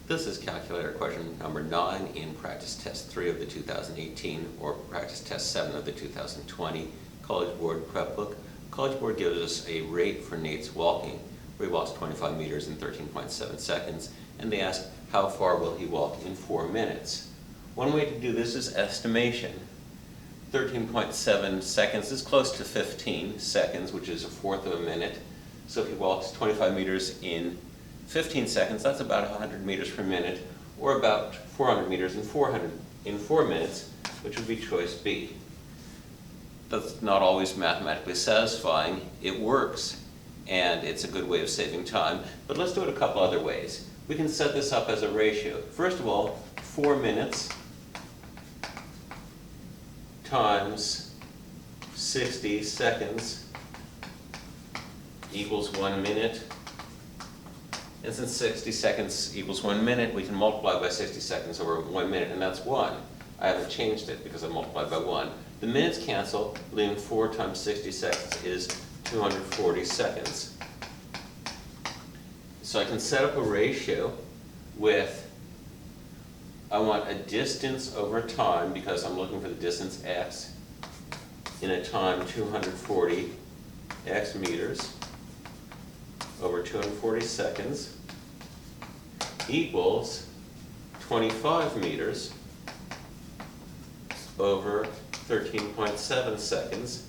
This is calculator question number 9 in practice test 3 of the 2018 or practice test 7 of the 2020 College Board prep book. College Board gives us a rate for Nate's walking, where he walks 25 meters in 13.7 seconds, and they ask how far will he walk in 4 minutes. One way to do this is estimation. 13.7 seconds is close to 15 seconds, which is a fourth of a minute. So if he walks 25 meters in 15 seconds, that's about 100 meters per minute, or about 400 meters in 4 minutes, which would be choice B. That's not always mathematically satisfying. It works, and it's a good way of saving time, but let's do it a couple other ways. We can set this up as a ratio. First of all, 4 minutes times 60 seconds equals 1 minute. And since 60 seconds equals 1 minute, we can multiply by 60 seconds over 1 minute, and that's 1. I haven't changed it because I multiplied by 1. The minutes cancel, leaving 4 times 60 seconds is 240 seconds. So I can set up a ratio with, I want a distance over time, because I'm looking for the distance x, in a time 240 x meters over 240 seconds equals 25 meters over 13.7 seconds.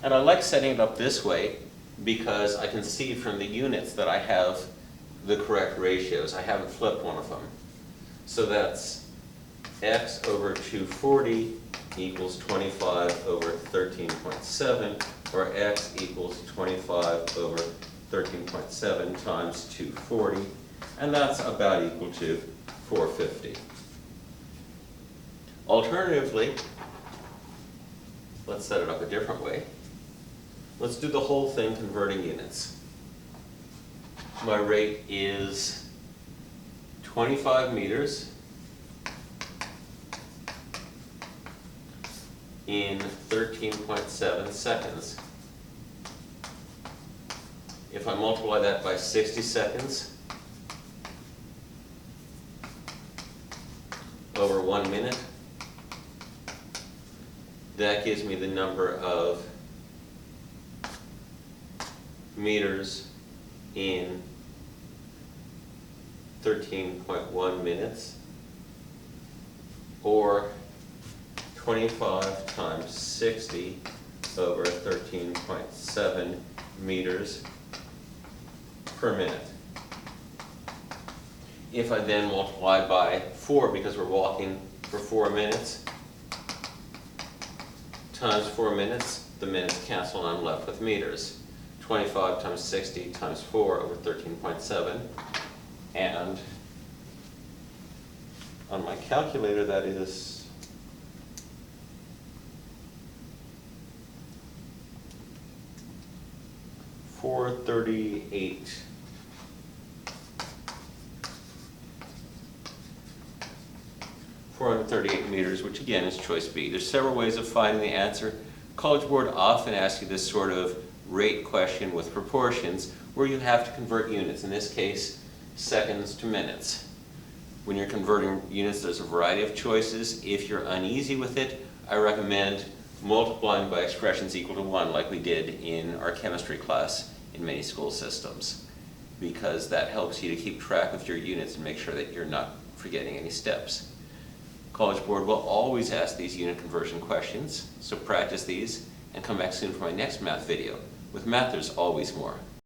And I like setting it up this way because I can see from the units that I have the correct ratios. I haven't flipped one of them. So that's x over 240 equals 25 over 13.7, or x equals 25 over 13.7 times 240, and that's about equal to 450. Alternatively, let's set it up a different way. Let's do the whole thing converting units. My rate is 25 meters in 13.7 seconds. If I multiply that by 60 seconds over 1 minute, that gives me the number of meters in 13.1 minutes, or 25 times 60 over 13.7 meters per minute. If I then multiply by 4, because we're walking for 4 minutes, times 4 minutes, the minutes cancel and I'm left with meters. 25 times 60 times 4 over 13.7, and on my calculator that is 438. 438 meters, which again is choice B. There's several ways of finding the answer. College Board often asks you this sort of rate question with proportions where you have to convert units, in this case seconds to minutes. When you're converting units, there's a variety of choices. If you're uneasy with it, I recommend multiplying by expressions equal to 1, like we did in our chemistry class in many school systems, because that helps you to keep track of your units and make sure that you're not forgetting any steps. College Board will always ask these unit conversion questions, so practice these and come back soon for my next math video. With math, there's always more.